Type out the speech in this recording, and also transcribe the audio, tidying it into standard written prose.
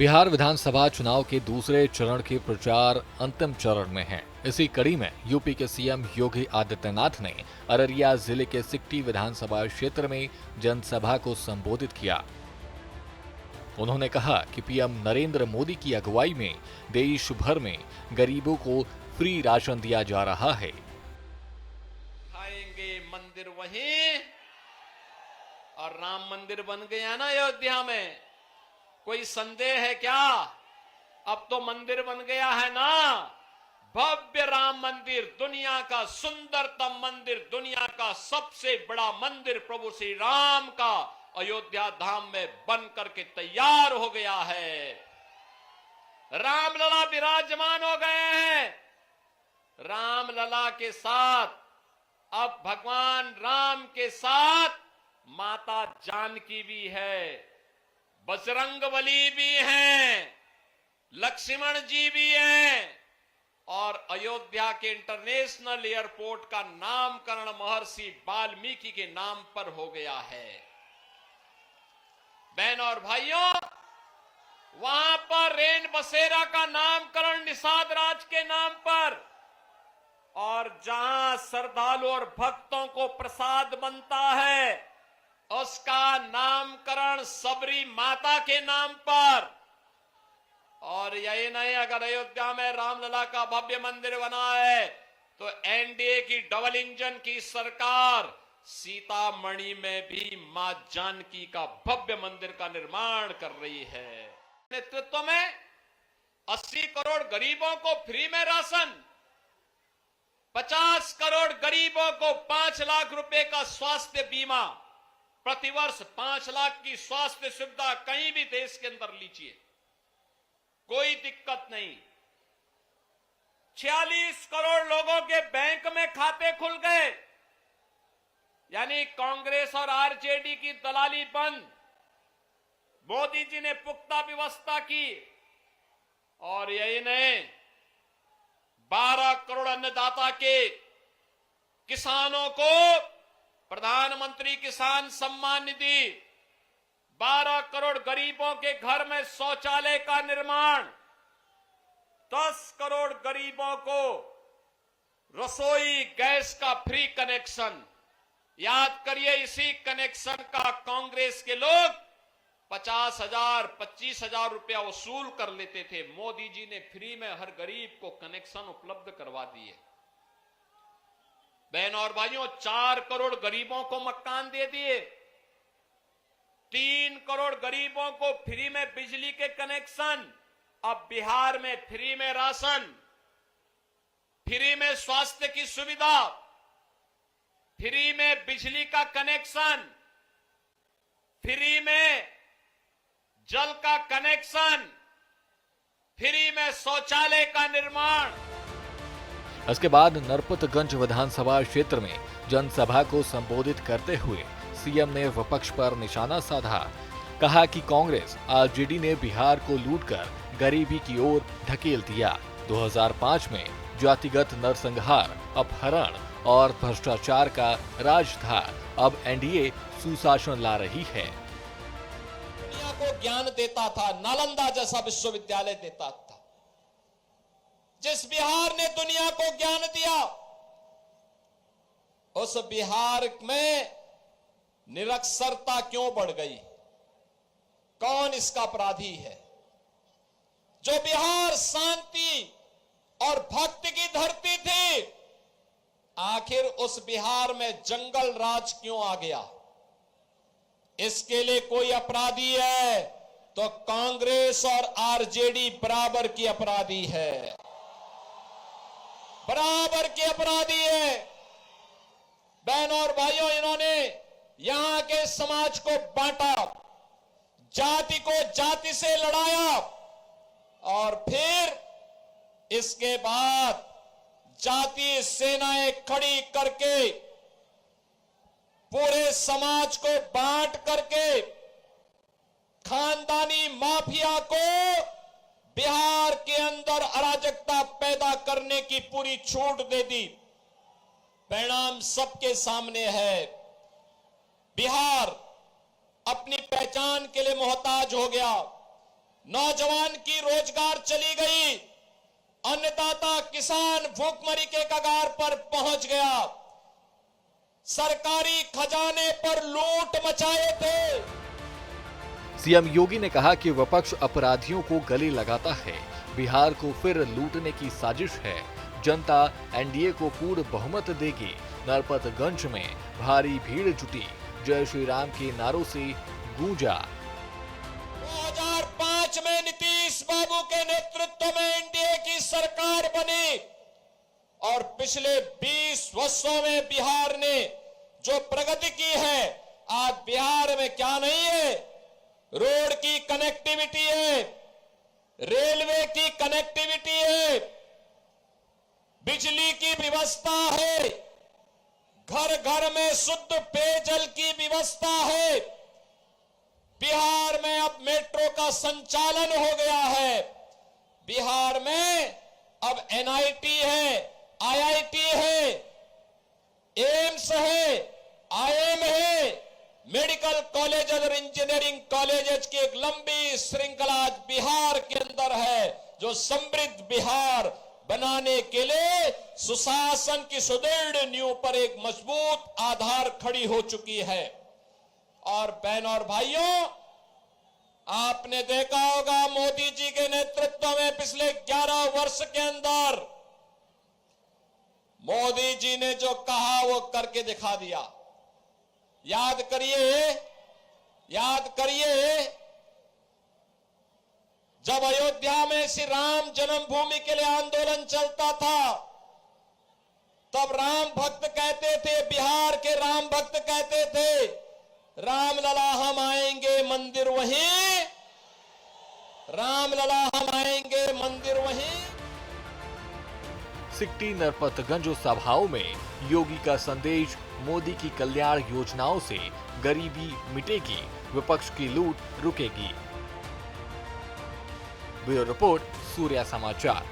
बिहार विधानसभा चुनाव के दूसरे चरण के प्रचार अंतिम चरण में है। इसी कड़ी में यूपी के सीएम योगी आदित्यनाथ ने अररिया जिले के सिकटी विधानसभा क्षेत्र में जनसभा को संबोधित किया। उन्होंने कहा कि पीएम नरेंद्र मोदी की अगुवाई में देश भर में गरीबों को फ्री राशन दिया जा रहा है। खाएंगे मंदिर वहीं, और राम मंदिर बन गया ना अयोध्या में, कोई संदेह है क्या? अब तो मंदिर बन गया है ना, भव्य राम मंदिर, दुनिया का सुंदरतम मंदिर, दुनिया का सबसे बड़ा मंदिर प्रभु श्री राम का अयोध्या धाम में बन करके तैयार हो गया है। रामलला विराजमान हो गए हैं। रामलला के साथ अब भगवान राम के साथ माता जानकी भी है, बजरंगबली भी हैं, लक्ष्मण जी भी हैं, और अयोध्या के इंटरनेशनल एयरपोर्ट का नामकरण महर्षि वाल्मीकि के नाम पर हो गया है। बहनों और भाइयों, वहां पर रेन बसेरा का नामकरण निषाद राज के नाम पर, और जहां श्रद्धालु और भक्तों को प्रसाद बनता है उसका नामकरण सबरी माता के नाम पर। और यही नहीं, अगर अयोध्या में रामलला का भव्य मंदिर बना है तो एनडीए की डबल इंजन की सरकार सीतामढ़ी में भी मां जानकी का भव्य मंदिर का निर्माण कर रही है। नेतृत्व में 80 करोड़ गरीबों को फ्री में राशन, 50 करोड़ गरीबों को 5 लाख रुपए का स्वास्थ्य बीमा, प्रतिवर्ष 5 लाख की स्वास्थ्य सुविधा कहीं भी देश के अंदर लीजिए, कोई दिक्कत नहीं। 46 करोड़ लोगों के बैंक में खाते खुल गए, यानी कांग्रेस और आरजेडी की दलाली बंद। मोदी जी ने पुख्ता व्यवस्था की। और यही नहीं, 12 करोड़ अन्नदाता के किसानों को प्रधानमंत्री किसान सम्मान निधि, 12 करोड़ गरीबों के घर में शौचालय का निर्माण, 10 करोड़ गरीबों को रसोई गैस का फ्री कनेक्शन। याद करिए, इसी कनेक्शन का कांग्रेस के लोग 50,000 25,000 रुपया वसूल कर लेते थे। मोदी जी ने फ्री में हर गरीब को कनेक्शन उपलब्ध करवा दिए। बहनों और भाइयों, 4 करोड़ गरीबों को मकान दे दिए, 3 करोड़ गरीबों को फ्री में बिजली के कनेक्शन, अब बिहार में फ्री में राशन, फ्री में स्वास्थ्य की सुविधा, फ्री में बिजली का कनेक्शन, फ्री में जल का कनेक्शन, फ्री में शौचालय का निर्माण। इसके बाद नरपतगंज विधानसभा क्षेत्र में जनसभा को संबोधित करते हुए सीएम ने विपक्ष पर निशाना साधा। कहा कि कांग्रेस आरजेडी ने बिहार को लूटकर गरीबी की ओर ढकेल दिया। 2005 में जातिगत नरसंहार, अपहरण और भ्रष्टाचार का राज था। अब एनडीए सुशासन ला रही है। दुनिया को ज्ञान देता था, नालंदा जैसा विश्वविद्यालय देता था। जिस बिहार ने दुनिया को ज्ञान दिया, उस बिहार में निरक्षरता क्यों बढ़ गई? कौन इसका अपराधी है? जो बिहार शांति और भक्ति की धरती थी, आखिर उस बिहार में जंगल राज क्यों आ गया? इसके लिए कोई अपराधी है तो कांग्रेस और आरजेडी बराबर की अपराधी है, बराबर की अपराधी है। बहनों और भाइयों, इन्होंने यहां के समाज को बांटा, जाति को जाति से लड़ाया, और फिर इसके बाद जातीय सेनाएं खड़ी करके पूरे समाज को बांट करके खानदानी माफिया को बिहार के अंदर अराजकता पैदा करने की पूरी छूट दे दी। परिणाम सबके सामने है। बिहार अपनी पहचान के लिए मोहताज हो गया। नौजवान की रोजगार चली गई, अन्नदाता किसान भूखमरी के कगार पर पहुंच गया, सरकारी खजाने पर लूट मचाए थे। सीएम योगी ने कहा कि विपक्ष अपराधियों को गले लगाता है, बिहार को फिर लूटने की साजिश है, जनता एनडीए को पूर्ण बहुमत देगी। नरपतगंज में भारी भीड़ जुटी, जय श्री राम के नारों से गूंजा। 2005 में नीतीश बाबू के नेतृत्व में एनडीए की सरकार बनी और पिछले 20 वर्षों में बिहार ने जो प्रगति की है, आज बिहार में क्या नहीं है? रोड की कनेक्टिविटी है, रेलवे की कनेक्टिविटी है, बिजली की व्यवस्था है, घर घर में शुद्ध पेयजल की व्यवस्था है। बिहार में अब मेट्रो का संचालन हो गया है। बिहार में अब एनआईटी है, आईआईटी है, एम्स है, आईएम है, मेडिकल कॉलेज और इंजीनियरिंग कॉलेजेस की एक लंबी श्रृंखला आज बिहार के अंदर है, जो समृद्ध बिहार बनाने के लिए सुशासन की सुदृढ़ नींव पर एक मजबूत आधार खड़ी हो चुकी है। और बहनों और भाइयों, आपने देखा होगा मोदी जी के नेतृत्व में पिछले 11 वर्ष के अंदर मोदी जी ने जो कहा वो करके दिखा दिया। याद करिए जब अयोध्या में श्री राम जन्मभूमि के लिए आंदोलन चलता था, तब राम भक्त कहते थे, बिहार के राम भक्त कहते थे, राम लला हम आएंगे मंदिर वहीं, राम लला हम आएंगे मंदिर वहीं। सिकटी नरपतगंज सभाओं में योगी का संदेश, मोदी की कल्याण योजनाओं से गरीबी मिटेगी, विपक्ष की लूट रुकेगी। ब्यूरो रिपोर्ट, सूर्या समाचार।